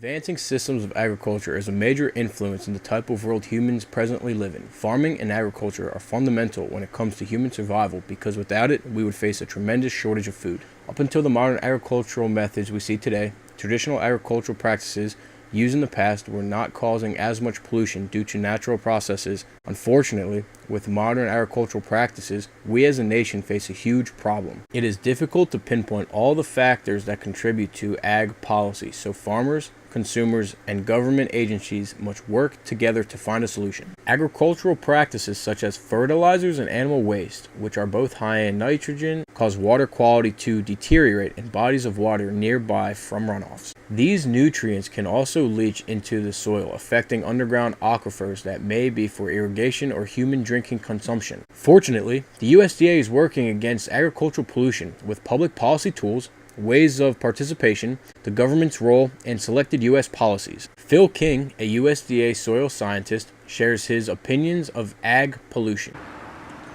Advancing systems of agriculture is a major influence in the type of world humans presently live in. Farming and agriculture are fundamental when it comes to human survival because without it, we would face a tremendous shortage of food. Up until the modern agricultural methods we see today, traditional agricultural practices used in the past were not causing as much pollution due to natural processes. Unfortunately, with modern agricultural practices, we as a nation face a huge problem. It is difficult to pinpoint all the factors that contribute to ag policy, so farmers, consumers, and government agencies must work together to find a solution. Agricultural practices such as fertilizers and animal waste, which are both high in nitrogen, cause water quality to deteriorate in bodies of water nearby from runoffs. These nutrients can also leach into the soil, affecting underground aquifers that may be for irrigation or human drinking consumption. Fortunately, the USDA is working against agricultural pollution with public policy tools, ways of participation, the government's role, and selected U.S. policies. Phil King, a USDA soil scientist, shares his opinions of ag pollution.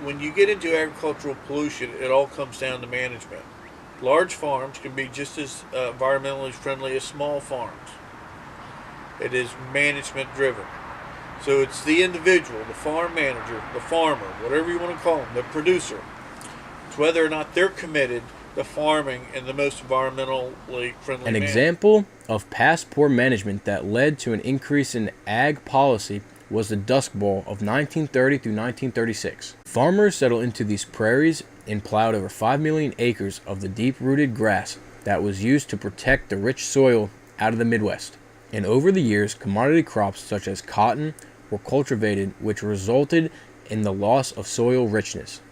When you get into agricultural pollution, it all comes down to management. Large farms can be just as environmentally friendly as small farms. It is management driven. So it's the individual, the farm manager, the farmer, whatever you want to call them, the producer. It's whether or not they're committed to farming in the most environmentally friendly manner. An example of past poor management that led to an increase in ag policy was the Dust Bowl of 1930 through 1936. Farmers settled into these prairies and plowed over 5 million acres of the deep-rooted grass that was used to protect the rich soil out of the Midwest. And over the years, commodity crops such as cotton were cultivated, which resulted in the loss of soil richness.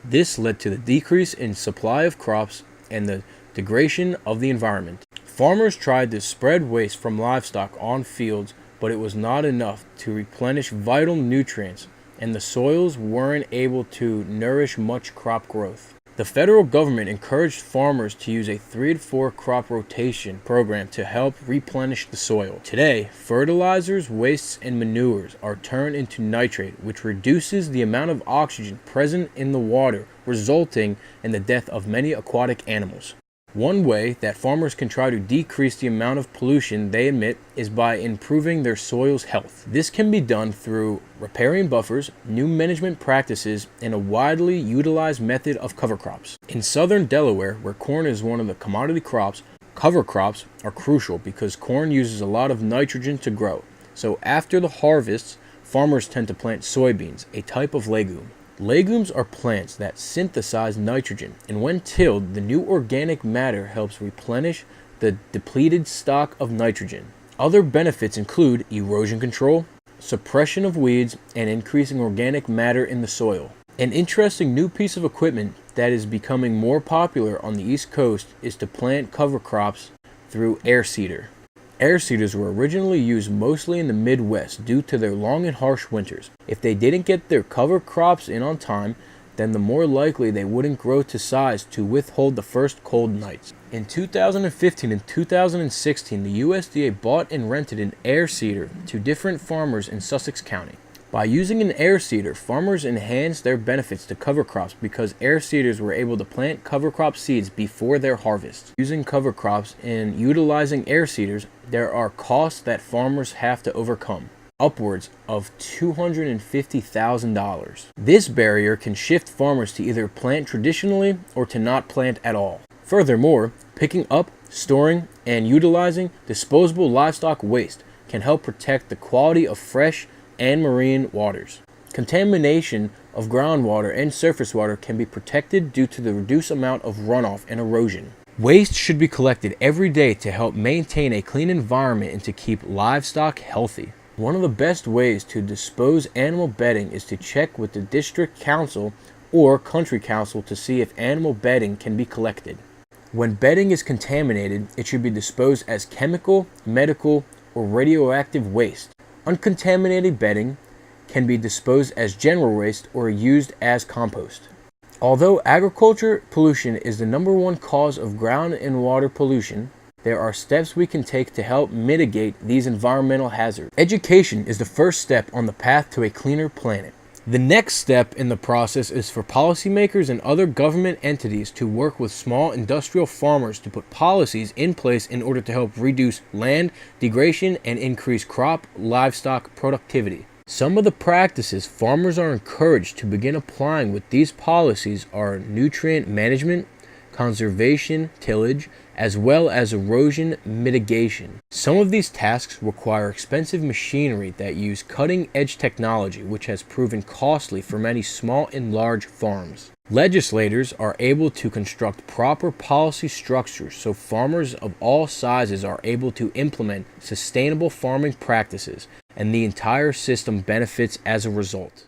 This led to the decrease in supply of crops and the degradation of the environment. Farmers tried to spread waste from livestock on fields, but it was not enough to replenish vital nutrients, and the soils weren't able to nourish much crop growth. The federal government encouraged farmers to use a 3 to 4 crop rotation program to help replenish the soil. Today, fertilizers, wastes, and manures are turned into nitrate, which reduces the amount of oxygen present in the water, resulting in the death of many aquatic animals. One way that farmers can try to decrease the amount of pollution they emit is by improving their soil's health. This can be done through repairing buffers, new management practices, and a widely utilized method of cover crops. In southern Delaware, where corn is one of the commodity crops, cover crops are crucial because corn uses a lot of nitrogen to grow. So after the harvests, farmers tend to plant soybeans, a type of legume. Legumes are plants that synthesize nitrogen, and when tilled, the new organic matter helps replenish the depleted stock of nitrogen. Other benefits include erosion control, suppression of weeds, and increasing organic matter in the soil. An interesting new piece of equipment that is becoming more popular on the East Coast is to plant cover crops through air seeder. Air seeders were originally used mostly in the Midwest due to their long and harsh winters. If they didn't get their cover crops in on time, then the more likely they wouldn't grow to size to withhold the first cold nights. In 2015 and 2016, the USDA bought and rented an air seeder to different farmers in Sussex County. By using an air seeder, farmers enhanced their benefits to cover crops because air seeders were able to plant cover crop seeds before their harvest. Using cover crops and utilizing air seeders, there are costs that farmers have to overcome, upwards of $250,000. This barrier can shift farmers to either plant traditionally or to not plant at all. Furthermore, picking up, storing, and utilizing disposable livestock waste can help protect the quality of fresh and marine waters. Contamination of groundwater and surface water can be protected due to the reduced amount of runoff and erosion. Waste should be collected every day to help maintain a clean environment and to keep livestock healthy. One of the best ways to dispose animal bedding is to check with the district council or country council to see if animal bedding can be collected. When bedding is contaminated, it should be disposed as chemical, medical, or radioactive waste. Uncontaminated bedding can be disposed as general waste or used as compost. Although agriculture pollution is the #1 cause of ground and water pollution, there are steps we can take to help mitigate these environmental hazards. Education is the first step on the path to a cleaner planet. The next step in the process is for policymakers and other government entities to work with small industrial farmers to put policies in place in order to help reduce land degradation and increase crop livestock productivity. Some of the practices farmers are encouraged to begin applying with these policies are nutrient management, conservation tillage, as well as erosion mitigation. Some of these tasks require expensive machinery that use cutting-edge technology, which has proven costly for many small and large farms. Legislators are able to construct proper policy structures so farmers of all sizes are able to implement sustainable farming practices, and the entire system benefits as a result.